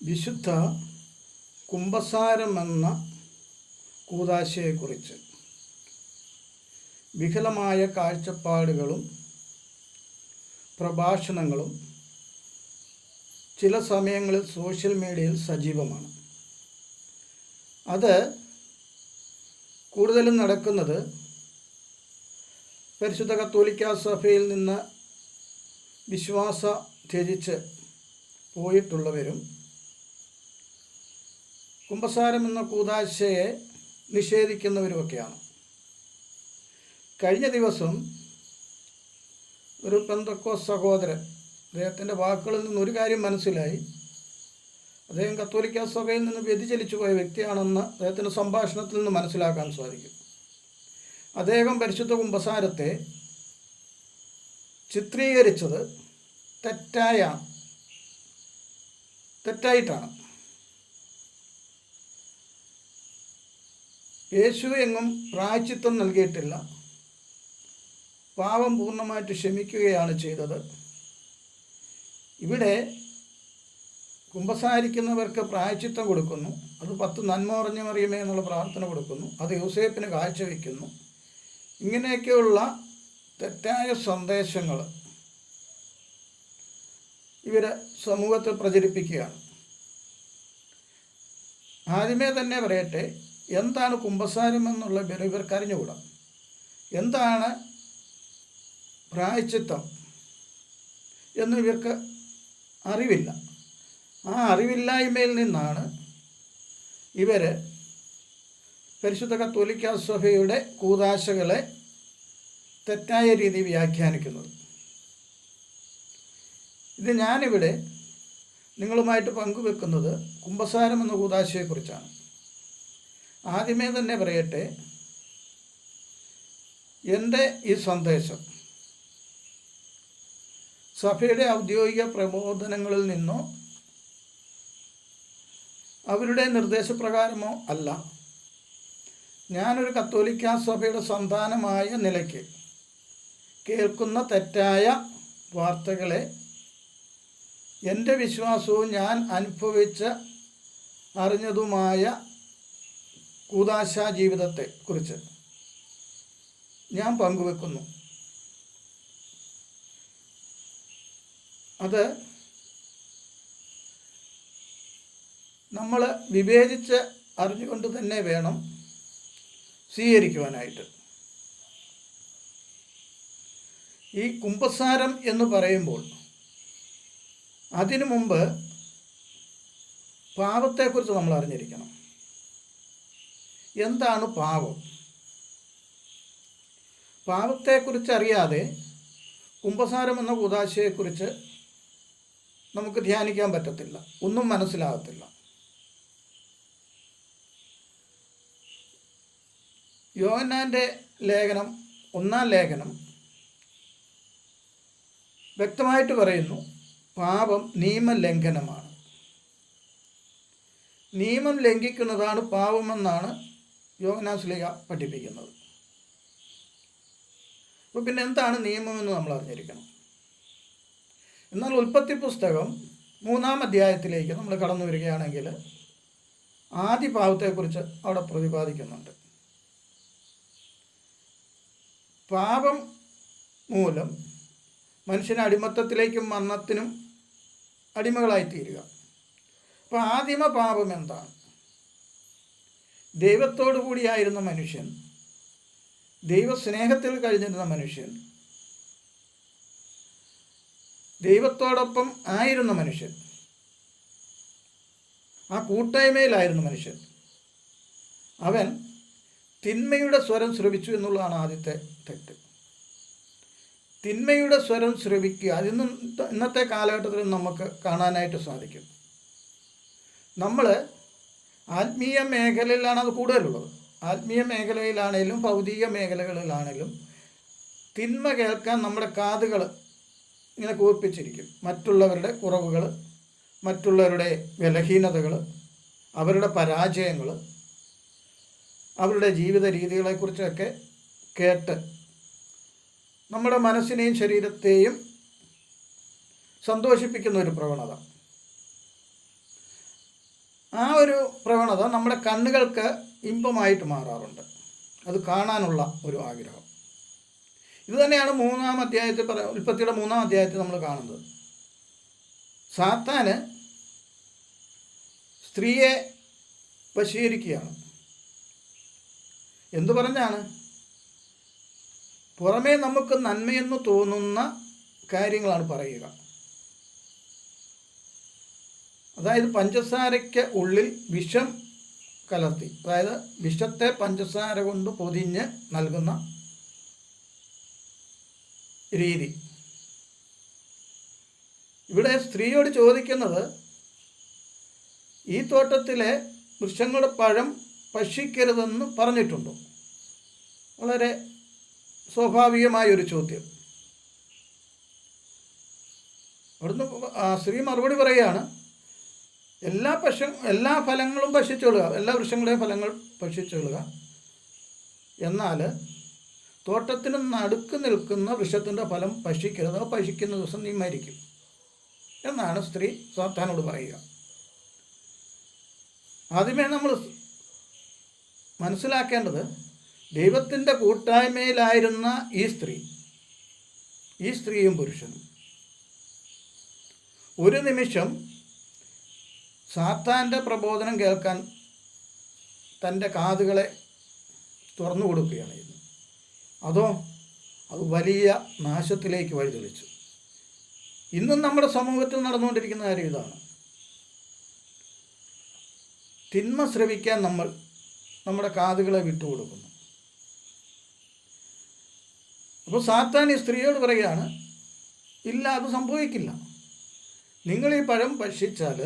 വിശുദ്ധ കുമ്പസാരമെന്ന കൂദാശയെക്കുറിച്ച് വികലമായ കാഴ്ചപ്പാടുകളും പ്രഭാഷണങ്ങളും ചില സമയങ്ങളിൽ സോഷ്യൽ മീഡിയയിൽ സജീവമാണ്. അത് കൂടുതലും നടക്കുന്നത് പരിശുദ്ധ കത്തോലിക്കാ സഭയിൽ നിന്ന് വിശ്വാസം ത്യജിച്ച് പോയിട്ടുള്ളവരും കുമ്പസാരം എന്ന കൂദാശയെ നിഷേധിക്കുന്നവരുമൊക്കെയാണ്. കഴിഞ്ഞ ദിവസം ഒരു പെന്തക്കോസ്ത് സഹോദരൻ, അദ്ദേഹത്തിൻ്റെ വാക്കുകളിൽ നിന്നൊരു കാര്യം മനസ്സിലായി. അദ്ദേഹം കത്തോലിക്കാ സഭയിൽ നിന്ന് വ്യതിചലിച്ചു പോയ വ്യക്തിയാണെന്ന് അദ്ദേഹത്തിൻ്റെ സംഭാഷണത്തിൽ നിന്ന് മനസ്സിലാക്കാൻ സാധിക്കും. അദ്ദേഹം പരിശുദ്ധ കുമ്പസാരത്തെ ചിത്രീകരിച്ചത് തെറ്റായിട്ടാണ്. യേശു എങ്ങും പ്രായശ്ചിത്തം നൽകിയിട്ടില്ല, പാപം പൂർണ്ണമായിട്ട് ക്ഷമിക്കുകയാണ് ചെയ്തത്. ഇവിടെ കുമ്പസാരിക്കുന്നവർക്ക് പ്രായശ്ചിത്തം കൊടുക്കുന്നു, അത് 10 നന്മ നിറഞ്ഞ മറിയമേ എന്നുള്ള പ്രാർത്ഥന കൊടുക്കുന്നു, അത് യോസേപ്പിന് കാഴ്ചവെക്കുന്നു. ഇങ്ങനെയൊക്കെയുള്ള തെറ്റായ സന്ദേശങ്ങൾ ഇവർ സമൂഹത്തിൽ പ്രചരിപ്പിക്കുകയാണ്. ആദ്യമേ തന്നെ പറയട്ടെ, എന്താണ് കുമ്പസാരം എന്നുള്ള ഇവർക്ക് അറിഞ്ഞുകൂടാ. എന്താണ് പ്രായശ്ചിത്തം എന്ന് ഇവർക്ക് അറിവില്ല. ആ അറിവില്ലായ്മയിൽ നിന്നാണ് ഇവർ പരിശുദ്ധ കത്തോലിക്കാ സഭയുടെ കൂദാശകളെ തെറ്റായ രീതിയിൽ വ്യാഖ്യാനിക്കുന്നത്. ഇത് ഞാനിവിടെ നിങ്ങളുമായിട്ട് പങ്കുവെക്കുന്നത് കുമ്പസാരം എന്ന കൂദാശയെക്കുറിച്ചാണ്. ആദ്യമേ തന്നെ പറയട്ടെ, എൻ്റെ ഈ സന്ദേശം സഭയുടെ ഔദ്യോഗിക പ്രബോധനങ്ങളിൽ നിന്നോ അവരുടെ നിർദ്ദേശപ്രകാരമോ അല്ല. ഞാനൊരു കത്തോലിക്കാ സഭയുടെ സന്താനമായ നിലയ്ക്ക് കേൾക്കുന്ന തെറ്റായ വാർത്തകളെ എൻ്റെ വിശ്വാസവും ഞാൻ അനുഭവിച്ച് അറിഞ്ഞതുമായ കൂദാശാ ജീവിതത്തെ കുറിച്ച് ഞാൻ പങ്കുവെക്കുന്നു. അത് നമ്മൾ വിവേചിച്ച് അറിഞ്ഞുകൊണ്ട് തന്നെ വേണം സ്വീകരിക്കുവാനായിട്ട്. ഈ കുമ്പസാരം എന്ന് പറയുമ്പോൾ അതിനു മുമ്പ് പാപത്തെക്കുറിച്ച് നമ്മൾ അറിഞ്ഞിരിക്കണം. എന്താണ് പാപം? പാപത്തെക്കുറിച്ച് അറിയാതെ കുമ്പസാരം എന്ന കൂദാശയെക്കുറിച്ച് നമുക്ക് ധ്യാനിക്കാൻ പറ്റത്തില്ല, ഒന്നും മനസ്സിലാകത്തില്ല. യോഹന്നാൻ്റെ ലേഖനം, 1-ാം ലേഖനം വ്യക്തമായിട്ട് പറയുന്നു, പാപം നിയമലംഘനമാണ്. നിയമം ലംഘിക്കുന്നതാണ് പാപമെന്നാണ് യോഹന്നാൻ ശ്ലീഹ പഠിപ്പിക്കുന്നത്. അപ്പോൾ പിന്നെ എന്താണ് നിയമമെന്ന് നമ്മൾ അറിഞ്ഞിരിക്കണം. എന്നാൽ ഉൽപ്പത്തി പുസ്തകം 3-ാം അധ്യായത്തിലേക്ക് നമ്മൾ കടന്നു വരികയാണെങ്കിൽ ആദ്യ പാപത്തെക്കുറിച്ച് അവിടെ പ്രതിപാദിക്കുന്നുണ്ട്. പാപം മൂലം മനുഷ്യന് അടിമത്തത്തിലേക്കും മരണത്തിനും അടിമകളായിത്തീരുക. അപ്പോൾ ആദിമ പാപം എന്താണ്? ദൈവത്തോടു കൂടിയായിരുന്ന മനുഷ്യൻ, ദൈവസ്നേഹത്തിൽ കഴിഞ്ഞിരുന്ന മനുഷ്യൻ, ദൈവത്തോടൊപ്പം ആയിരുന്ന മനുഷ്യൻ, ആ കൂട്ടായ്മയിലായിരുന്ന മനുഷ്യൻ, അവൻ തിന്മയുടെ സ്വരം ശ്രവിച്ചു എന്നുള്ളതാണ് ആദ്യത്തെ തെറ്റ്. തിന്മയുടെ സ്വരം ശ്രവിക്കുക, അതിന്നും ഇന്നത്തെ കാലഘട്ടത്തിൽ നമുക്ക് കാണാനായിട്ട് സാധിക്കും. നമ്മൾ ആത്മീയ മേഖലയിലാണ് അത് കൂടുതലുള്ളത്. ആത്മീയ മേഖലയിലാണേലും ഭൗതിക മേഖലകളിലാണേലും തിന്മ കേൾക്കാൻ നമ്മുടെ കാതുകൾ ഇങ്ങനെ കൂർപ്പിച്ചിരിക്കും. മറ്റുള്ളവരുടെ കുറവുകൾ, മറ്റുള്ളവരുടെ ബലഹീനതകൾ, അവരുടെ പരാജയങ്ങൾ, അവരുടെ ജീവിത രീതികളെക്കുറിച്ചൊക്കെ കേട്ട് നമ്മുടെ മനസ്സിനെയും ശരീരത്തെയും സന്തോഷിപ്പിക്കുന്ന ഒരു പ്രവണത. ഒരു പ്രവണത നമ്മുടെ കണ്ണുകൾക്ക് ഇമ്പമായിട്ട് മാറാറുണ്ട്. അത് കാണാനുള്ള ഒരു ആഗ്രഹം. ഇത് തന്നെയാണ് ഉൽപ്പത്തിയുടെ 3-ാം അധ്യായത്തിൽ നമ്മൾ കാണുന്നത്. സാത്താന് സ്ത്രീയെ വശീകരിക്കുകയാണ്. എന്തു പറഞ്ഞാണ്? പുറമേ നമുക്ക് നന്മയെന്ന് തോന്നുന്ന കാര്യങ്ങളാണ് പറയുക. അതായത് പഞ്ചസാരയ്ക്ക് ഉള്ളിൽ വിഷം കലർത്തി, അതായത് വിഷത്തെ പഞ്ചസാര കൊണ്ട് പൊതിഞ്ഞ് നൽകുന്ന രീതി. ഇവിടെ സ്ത്രീയോട് ചോദിക്കുന്നത്, ഈ തോട്ടത്തിലെ വൃക്ഷങ്ങളുടെ പഴം ഭക്ഷിക്കരുതെന്ന് പറഞ്ഞിട്ടുണ്ടോ? വളരെ സ്വാഭാവികമായൊരു ചോദ്യം. അവിടുന്ന് സ്ത്രീ മറുപടി പറയുകയാണ്, എല്ലാ ഫലങ്ങളും ഭക്ഷിച്ചുകൊള്ളുക, എല്ലാ വൃക്ഷങ്ങളുടെയും ഫലങ്ങൾ ഭക്ഷിച്ചുകൊള്ളുക, എന്നാൽ തോട്ടത്തിന് നടുക്ക് നിൽക്കുന്ന വൃക്ഷത്തിൻ്റെ ഫലം ഭക്ഷിക്കരുത്, അത് ഭക്ഷിക്കുന്ന ദിവസം നീ മരിക്കും എന്നാണ് സ്ത്രീ സാത്താനോട് പറയുക. ആദ്യമേ നമ്മൾ മനസ്സിലാക്കേണ്ടത്, ദൈവത്തിൻ്റെ കൂട്ടായ്മയിലായിരുന്ന ഈ സ്ത്രീയും പുരുഷനും ഒരു നിമിഷം സാത്താൻ്റെ പ്രബോധനം കേൾക്കാൻ തൻ്റെ കാതുകളെ തുറന്നു കൊടുക്കുകയാണ് ചെയ്യുന്നത്. അത് വലിയ നാശത്തിലേക്ക് വഴിതെളിച്ചു. ഇന്നും നമ്മുടെ സമൂഹത്തിൽ നടന്നുകൊണ്ടിരിക്കുന്ന കാര്യം ഇതാണ്. തിന്മ ശ്രവിക്കാൻ നമ്മൾ നമ്മുടെ കാതുകളെ വിട്ടുകൊടുക്കുന്നു. അപ്പോൾ സാത്താൻ ഈ സ്ത്രീയോട് പറയുകയാണ്, ഇല്ല, അത് സംഭവിക്കില്ല. നിങ്ങൾ ഈ പഴം ഭക്ഷിച്ചാൽ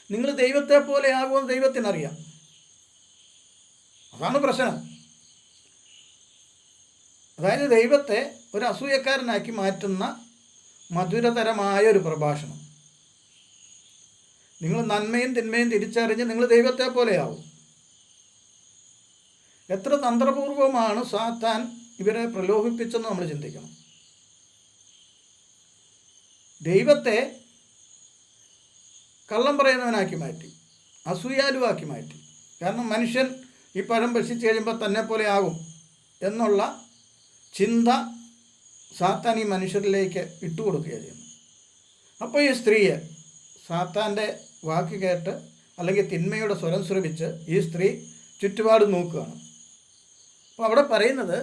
നിങ്ങൾ ദൈവത്തെ പോലെ ആകുമെന്ന് ദൈവത്തിനറിയാം. അതാണ് പ്രശ്നം. അതായത് ദൈവത്തെ ഒരു അസൂയക്കാരനാക്കി മാറ്റുന്ന മധുരതരമായൊരു പ്രഭാഷണം. നിങ്ങൾ നന്മയും തിന്മയും തിരിച്ചറിഞ്ഞ് നിങ്ങൾ ദൈവത്തെ പോലെയാവും. എത്ര തന്ത്രപൂർവമാണ് സാത്താൻ ഇവരെ പ്രലോഭിപ്പിച്ചെന്ന് നമ്മൾ ചിന്തിക്കണം. ദൈവത്തെ കള്ളം പറയുന്നവനാക്കി മാറ്റി, അസൂയാലുവാക്കി മാറ്റി. കാരണം മനുഷ്യൻ ഈ പഴം ഭക്ഷിച്ച് കഴിയുമ്പോൾ തന്നെ പോലെ ആകും എന്നുള്ള ചിന്ത സാത്താൻ ഈ മനുഷ്യരിലേക്ക് ഇട്ടുകൊടുക്കുകയാണ് ചെയ്യുന്നത്. അപ്പോൾ ഈ സ്ത്രീയെ സാത്താൻ്റെ വാക്ക് കേട്ട് അല്ലെങ്കിൽ തിന്മയുടെ സ്വരം ശ്രവിച്ച് ഈ സ്ത്രീ ചുറ്റുപാട് നോക്കുകയാണ്. അപ്പോൾ അവിടെ പറയുന്നത്,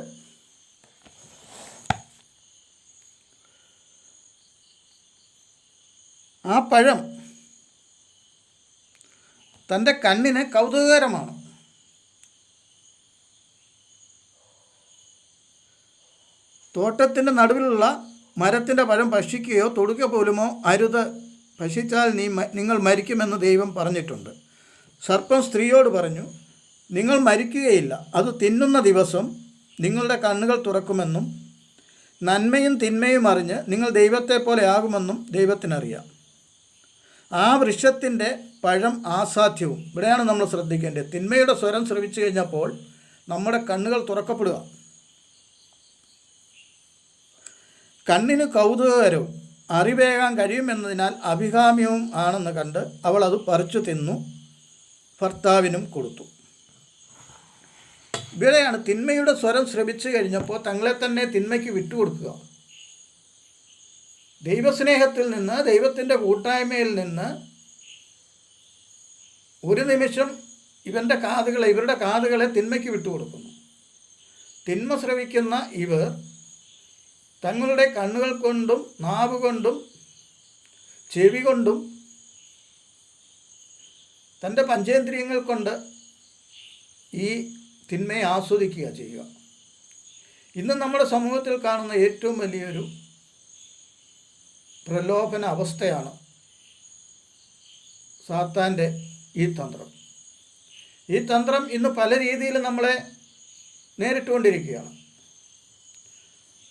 ആ പഴം തൻ്റെ കണ്ണിന് കൗതുകകരമാണ്. തോട്ടത്തിൻ്റെ നടുവിലുള്ള മരത്തിൻ്റെ പഴം ഭക്ഷിക്കുകയോ തൊടുക പോലുമോ അരുത്, ഭക്ഷിച്ചാൽ നിങ്ങൾ മരിക്കുമെന്ന് ദൈവം പറഞ്ഞിട്ടുണ്ട്. സർപ്പം സ്ത്രീയോട് പറഞ്ഞു, നിങ്ങൾ മരിക്കുകയില്ല, അത് തിന്നുന്ന ദിവസം നിങ്ങളുടെ കണ്ണുകൾ തുറക്കുമെന്നും നന്മയും തിന്മയും അറിഞ്ഞ് നിങ്ങൾ ദൈവത്തെ പോലെ ആകുമെന്നും ദൈവത്തിനറിയാം. ആ വൃക്ഷത്തിൻ്റെ പഴം ആസാധ്യവും. ഇവിടെയാണ് നമ്മൾ ശ്രദ്ധിക്കേണ്ടത്. തിന്മയുടെ സ്വരം ശ്രവിച്ചു കഴിഞ്ഞപ്പോൾ നമ്മുടെ കണ്ണുകൾ തുറക്കപ്പെടുക. കണ്ണിന് കൗതുകകരവും അറിവേകാൻ കഴിയുമെന്നതിനാൽ അഭികാമ്യവും ആണെന്ന് കണ്ട് അവൾ അത് പറിച്ചു തിന്നു, ഭർത്താവിനും കൊടുത്തു. ഇവിടെയാണ് തിന്മയുടെ സ്വരം ശ്രവിച്ചു കഴിഞ്ഞപ്പോൾ തങ്ങളെ തന്നെ തിന്മയ്ക്ക് വിട്ടുകൊടുക്കുക. ദൈവസ്നേഹത്തിൽ നിന്ന്, ദൈവത്തിൻ്റെ കൂട്ടായ്മയിൽ നിന്ന് ഒരു നിമിഷം ഇവരുടെ കാതുകളെ തിന്മയ്ക്ക് വിട്ടുകൊടുക്കുന്നു. തിന്മ ശ്രവിക്കുന്ന ഇവർ തങ്ങളുടെ കണ്ണുകൾ കൊണ്ടും നാവ് കൊണ്ടും ചെവി കൊണ്ടും തൻ്റെ പഞ്ചേന്ദ്രിയങ്ങൾ കൊണ്ട് ഈ തിന്മയെ ആസ്വദിക്കുക ചെയ്യുക. ഇന്ന് നമ്മുടെ സമൂഹത്തിൽ കാണുന്ന ഏറ്റവും വലിയൊരു പ്രലോഭന അവസ്ഥയാണ് സാത്താൻ്റെ ഈ തന്ത്രം. ഈ തന്ത്രം ഇന്ന് പല രീതിയിൽ നമ്മളെ നേരിട്ടുകൊണ്ടിരിക്കുകയാണ്.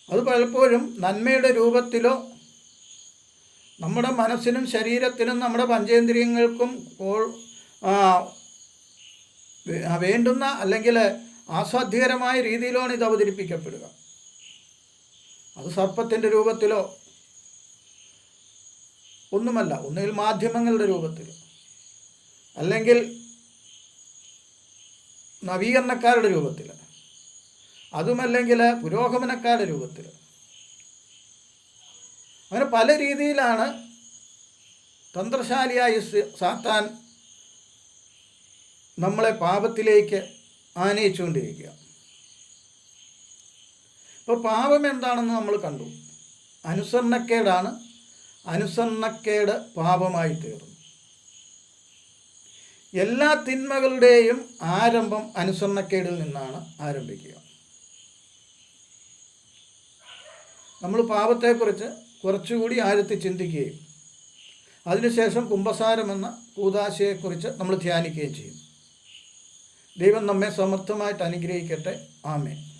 അത് പലപ്പോഴും നന്മയുടെ രൂപത്തിലോ നമ്മുടെ മനസ്സിനും ശരീരത്തിനും നമ്മുടെ പഞ്ചേന്ദ്രിയങ്ങൾക്കും വേണ്ടുന്ന അല്ലെങ്കിൽ ആസ്വാദ്യകരമായ രീതിയിലാണ് ഇത് അവതരിപ്പിക്കപ്പെടുക. അത് സർപ്പത്തിൻ്റെ രൂപത്തിലോ ഒന്നുമല്ല, ഒന്നുകിൽ മാധ്യമങ്ങളുടെ രൂപത്തിലോ. അല്ലെങ്കിൽ നവീകരണക്കാരുടെ രൂപത്തിൽ, അതുമല്ലെങ്കിൽ പുരോഗമനക്കാരുടെ രൂപത്തിൽ, അങ്ങനെ പല രീതിയിലാണ് തന്ത്രശാലിയായി സാത്താൻ നമ്മളെ പാപത്തിലേക്ക് ആനയിച്ചുകൊണ്ടിരിക്കുക. അപ്പോൾ പാപം എന്താണെന്ന് നമ്മൾ കണ്ടു. അനുസരണക്കേടാണ്. അനുസരണക്കേട് പാപമായി തീർന്നു. എല്ലാ തിന്മകളുടെയും ആരംഭം അനുസരണക്കേടിൽ നിന്നാണ് ആരംഭിക്കുക. നമ്മൾ പാപത്തെക്കുറിച്ച് കുറച്ചുകൂടി ആഴത്തിൽ ചിന്തിക്കുകയും അതിനുശേഷം കുമ്പസാരമെന്ന കൂദാശയെക്കുറിച്ച് നമ്മൾ ധ്യാനിക്കുകയും ചെയ്യും. ദൈവം നമ്മെ സമർത്ഥമായിട്ട് അനുഗ്രഹിക്കട്ടെ. ആമേൻ.